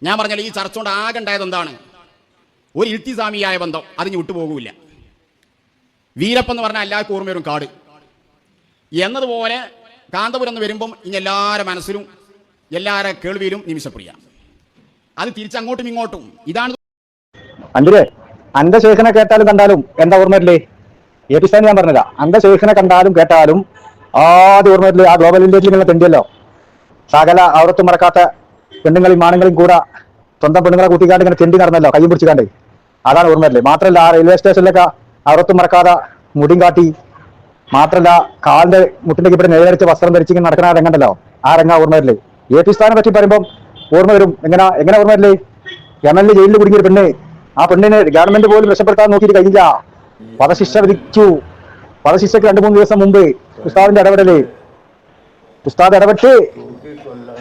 ഞാൻ പറഞ്ഞാൽ ഈ ചർച്ച കൊണ്ട് ആകെ ഉണ്ടായത് എന്താണ്? ഒരു ഇൽത്തിസാമിയായ ബന്ധം അതിന് വിട്ടുപോകില്ല. വീരപ്പം എന്ന് പറഞ്ഞാൽ എല്ലാവർക്കും ഓർമ്മ വരും കാട് എന്നതുപോലെ കാന്തപുരം എന്ന് വരുമ്പം ഇനി എല്ലാവരുടെ മനസ്സിലും എല്ലാവരുടെ കേൾവിയിലും നിമിഷപ്രിയ. അത് തിരിച്ചങ്ങോട്ടും ഇങ്ങോട്ടും ഇതാണ്. അന്റെ ശേഖനെ കേട്ടാലും കണ്ടാലും എന്താ ഓർമ്മയില്ലേ? ഏപിസ്ഥാൻ ഞാൻ പറഞ്ഞില്ല. അന്റെ ശേഖനെ കണ്ടാലും കേട്ടാലും ആദ്യം ഓർമ്മയില്ലേ? ആ ഗ്ലോബൽ വില്ലേജിൽ നിങ്ങൾ തെണ്ടിയല്ലോ. സകല അവർത്തും മറക്കാത്ത പെണ്ണുങ്ങളെയും ആണുങ്ങളെയും കൂടെ സ്വന്തം പെണ്ണുങ്ങളെ കൂട്ടിക്കാണ്ട് ഇങ്ങനെ തെണ്ടി നടന്നല്ലോ, കയ്യും പിടിച്ചിക്കാണ്ട്. അതാണ് ഓർമ്മയില്ലേ? മാത്രമല്ല ആ റെയിൽവേ സ്റ്റേഷനിലൊക്കെ അവർത്തും മറക്കാതെ മുടിയും കാട്ടി, മാത്രമല്ല കാലിന്റെ മുട്ടിന്റെ ഇവിടെ നേരടിച്ച വസ്ത്രം ധരിച്ചിങ്ങനെ നടക്കുന്ന രംഗണ്ടല്ലോ, ആ രംഗ ഓർമ്മയില്ലേ? ഏപിസ്ഥാനെ പറ്റി പറയുമ്പോൾ ഓർമ്മ വരും. എങ്ങനെ ഓർമ്മയില്ലേ? യമനിൽ ജയിലിൽ കുടുങ്ങിയ പെണ്ണ്, ആ പെണ്ണിനെ ഗവൺമെന്റ് പോലും രക്ഷപ്പെടുത്താൻ നോക്കിയിട്ട് കഴിഞ്ഞില്ല. വധശിക്ഷ വിധിച്ചു. വധശിക്ഷയ്ക്ക് 2-3 ദിവസം മുമ്പ് ഉസ്താദിന്റെ ഉസ്താദ് ഇടപെട്ട്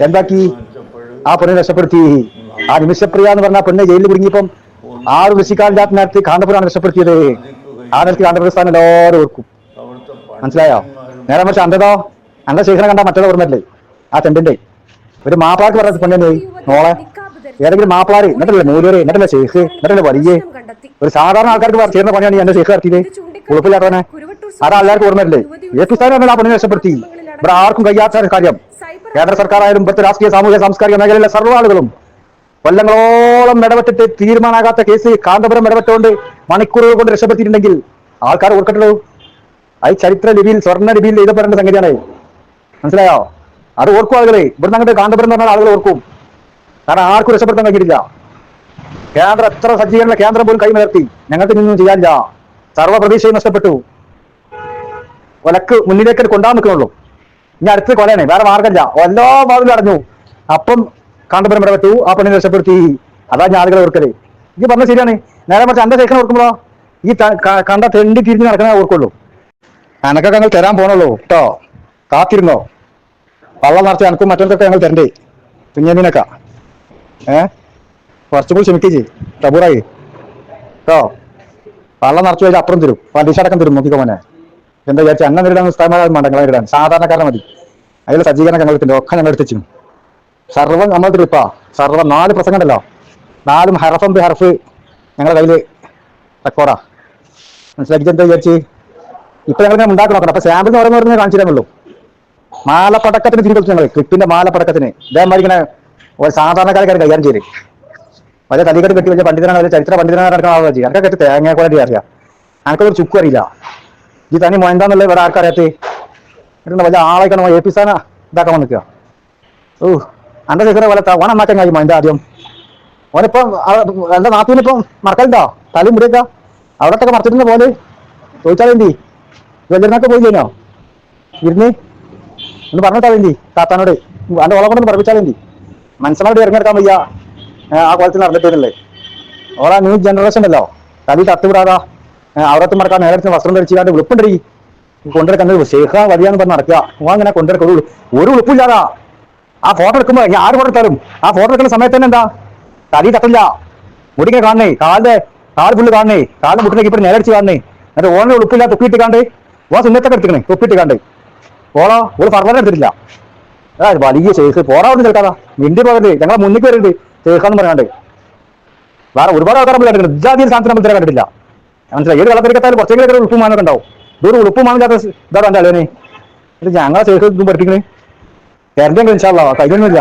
എന്താക്കി? ആ പെണ്ണിനെ രക്ഷപ്പെടുത്തി. ആ നിമിഷപ്രിയ എന്ന് പറഞ്ഞ പെണ്ണ് ജയിലിൽ കുടുങ്ങിയപ്പം 6 കൃഷിക്കാരൻ്റെ നേരത്തെ കാന്തപുരമാണ് രക്ഷപ്പെടുത്തിയത്. ആ നേരത്തെ കാന്തപുരസ്ഥാനം എല്ലാവരും ഓർക്കും. മനസ്സിലായോ? നേരെ മറിച്ച് അന്റെ ശേഖരം കണ്ട മറ്റൊരു ഓർമ്മയില്ലേ? ആ തെണ്ടിന്റെ ഒരു മാപ്പിളാർക്ക് പറഞ്ഞ പെണ്ണിനെ നോളെ ഏതെങ്കിലും മാപ്പിളാര് എന്നിട്ടല്ലേ മൂലൂര് എന്നിട്ടല്ലേ ശേഖ് എന്നിട്ടല്ലേ വലിയ ഒരു സാധാരണ ആൾക്കാർക്ക് ചേർന്ന പണിയാണ് എന്റെ ശേഖ് നടത്തിയത്. കുഴപ്പമില്ലാത്തവനെ അതാ എല്ലാവർക്കും ഓർമ്മയില്ലേ? ഏപിസ്ഥാനം ആ പെണ്ണിനെ രക്ഷപ്പെടുത്തി. ഇവിടെ ആർക്കും കഴിയാത്ത കാര്യം. കേന്ദ്ര സർക്കാർ ആയാലും ഇവിടുത്തെ രാഷ്ട്രീയ സാമൂഹിക സാംസ്കാരിക മേഖലയിലെ സർവ്വ ആളുകളും കൊല്ലങ്ങളോളം ഇടപെട്ടിട്ട് തീരുമാനമാകാത്ത കേസ് കാന്തപുരം ഇടപെട്ടുകൊണ്ട് മണിക്കൂറുകൾ കൊണ്ട് രക്ഷപ്പെടുത്തിയിട്ടുണ്ടെങ്കിൽ ആൾക്കാർ ഓർക്കട്ടുള്ളൂ. അത് ചരിത്ര ലിപിയിൽ സ്വർണ്ണ ലിപിയിൽ എഴുതപ്പെടേണ്ട സംഗതിയാണ്. മനസ്സിലായോ? അത് ഓർക്കും ആളുകളെ. ഇവിടുന്ന് അങ്ങോട്ട് കാന്തപുരം എന്ന് പറഞ്ഞാൽ ആളുകൾ ഓർക്കും. കാരണം ആർക്കും രക്ഷപ്പെടുത്താൻ കഴിഞ്ഞിട്ടില്ല. കേന്ദ്രം എത്ര സജ്ജീകരണ കേന്ദ്രം പോലും കൈമലർത്തി, ഞങ്ങൾക്ക് നിന്നും ചെയ്യാനില്ല. സർവ്വ പ്രതീക്ഷയും നഷ്ടപ്പെട്ടു. കൊലക്ക് മുന്നിലേക്ക് കൊണ്ടാൻ നിൽക്കുന്നുള്ളൂ. ഇനി അടുത്ത് കൊലയാണ്, വേറെ മാർഗമില്ല. എല്ലാ ഭാഗവും അടഞ്ഞു. അപ്പം കാന്തപുരം ഇടപെട്ടു, ആ പെണ്ണിനെ രക്ഷപ്പെടുത്തി. അതാ ഞാൻ ആളുകളെ ഓർക്കല്. ഇത് പറഞ്ഞത് ശരിയാണ്. നേരെ മറിച്ച് എന്റെ ശേഖരം ഓർക്കുമ്പോഴോ ഈ കണ്ട തെണ്ടി തിരിഞ്ഞ് നടക്കണേ ഓർക്കുള്ളൂ. എനക്കൊക്കെ ഞങ്ങൾ തരാൻ പോണുള്ളൂ കേട്ടോ. കാത്തിരുന്നോ? വള്ളം നിറച്ച് എനക്കും മറ്റൊക്കെ ഞങ്ങൾ തരണ്ടേ. കുഞ്ഞമീനൊക്കെ കുറച്ചും കൂടി ക്ഷമിക്കേ ടബൂറായി കേട്ടോ. വള്ളം നിറച്ച് കഴിഞ്ഞാൽ അപ്പുറം തരും, പലിശടക്കം തരും. നോക്കിക്കോ മോനെ. എന്താ വിചാരിച്ചാൽ എന്നെ നേരിടാൻ സ്ഥലം വേണ്ട, ഞങ്ങളെ നേരിടാൻ സാധാരണക്കാരനെ മതി. അതിൽ സജ്ജീകരണം ഞങ്ങൾ എടുത്തിട്ടുണ്ട്, ഒക്കെ ഞങ്ങൾ എടുത്തു. സർവ്വം നമ്മൾ ട്രിപ്പാ. സർവ്വം 4 പ്രസംഗം ഉണ്ടല്ലോ, 4 ഹർഫും ഹർഫ് ഞങ്ങളുടെ കയ്യിൽ റെക്കോർഡാ. മനസ്സിലാക്കി എന്താ വിചാരിച്ച് ഇപ്പൊ ഞങ്ങൾ ഉണ്ടാക്കി നോക്കണം. അപ്പൊ സാമ്പിൾ എന്ന് പറയുന്നത് കാണിച്ചു തരാനുള്ളൂ. മാലപ്പടക്കത്തിന് തിരിച്ചു ഞങ്ങൾ ക്ലിപ്പിന്റെ മാലപ്പടക്കത്തിന് ഇതേമാതിരി ഇങ്ങനെ ഒരു സാധാരണക്കാരെ കൈകാര്യം ചെയ്ത് വലിയ തലികടി കെട്ടി വെച്ച പണ്ഡിതനാണ്, വലിയ ചരിത്ര പണ്ഡിതനാണ് നടക്കുന്ന ആളെ ചെയ്യും. അതൊക്കെ കെട്ടി തേങ്ങ ക്വാളിറ്റി അറിയാം. എനിക്കൊരു ചുക്കും അറിയില്ല. ഈ തനി മൊയന്താന്നുള്ളത് വേറെ ആർക്കറിയാത്തേ. വലിയ ആളായിക്കണം ഏപിസ്ഥാന ഇതാക്കാൻ നിൽക്കുക. അന്റെ ശേഖരം പോലെ ഓണമാക്കാൻ കഴിയും മൊയന്ത ആദ്യം. ഓനിപ്പം എന്റെ നാത്തൂനിപ്പം മറക്കലുണ്ടോ? തലയും മുടിയൊക്കെ അവിടത്തൊക്കെ മറച്ചിട്ടുന്ന പോലെ ചോദിച്ചാലെന്തി വെല്ലിരുന്നൊക്കെ പോയില്ലേനോ ഇരുന്ന് ഒന്ന് പറഞ്ഞിട്ടാലെന്തി താത്താനോട് എന്റെ ഓളെ കൊണ്ടൊന്ന് പറപ്പിച്ചാലെന്തി. മനസ്സിനോട് ഇറങ്ങിയെടുക്കാൻ വയ്യ ആ കോലത്തിൽ നടന്നിട്ടില്ലേ. ഓളാ ന്യൂ ജനറേഷൻ അല്ലോ, തലി തട്ടുവിടാതാ അവിടത്തും മറക്കാൻ നേരത്തെ വസ്ത്രം ധരിച്ചാണ്ട് ഉളുപ്പുണ്ടീ കൊണ്ടെടുക്കുന്നത്. ശേഖ വലിയാന്ന് പറഞ്ഞ് നടക്കുക. ഓ അങ്ങനെ കൊണ്ടെടുക്കും ഒരു ഉളുപ്പില്ലാതാ. ആ ഫോട്ടോ എടുക്കുമ്പോ ആര് ഫോട്ടോ എടുത്താലും ആ ഫോട്ടോ എടുക്കുന്ന സമയത്ത് തന്നെ എന്താ തലി തട്ടില്ല, മുടിക്കെ കാണണേ, കാല് ഫുള്ള് കാണണേ, കാലിന് മുട്ടിലേക്ക് ഇപ്പൊ നേരടിച്ച് കാണണേ. എന്നിട്ട് ഓനെ ഉളുപ്പില്ല തുപ്പിയിട്ട് കാണ്ട് ഓ സുന്നത്തൊക്കെ എടുത്തിക്കണേ തുപ്പിയിട്ട് കാണ്ട് ഓള് ഫർവർ എടുത്തിട്ടില്ല. വലിയ ശേഖ് പോറാവുന്ന കേൾക്കാതാ മിണ്ടി പോകരുത്. ഞങ്ങളെ മുന്നിൽ വരരുത് ശേഖാന്ന് പറയാണ്ട്. വേറെ ഒരുപാട് ആൾക്കാർ നമ്മൾ കണ്ടിട്ടുണ്ട്. ഇജാതിയിൽ സാധനത്തിന് നമ്മൾ ഇതുവരെ കണ്ടിട്ടില്ല. മനസ്സിലായി? ഏത് കളത്തിരിക്കത്താലും കുറച്ചെങ്കിലും ഉളുപ്പും മാനൊക്കെ ഉണ്ടാവും. ഇതൊരു ഉളുപ്പും മാനില്ലാത്ത ഇതാ കണ്ടാലേ ഞങ്ങളെ ശേഖ് ഇതും പഠിപ്പിക്കണേ. കരണ്ടെങ്കിൽ ഇൻഷാ അല്ലാഹ് കയ്യൊന്നുമില്ല.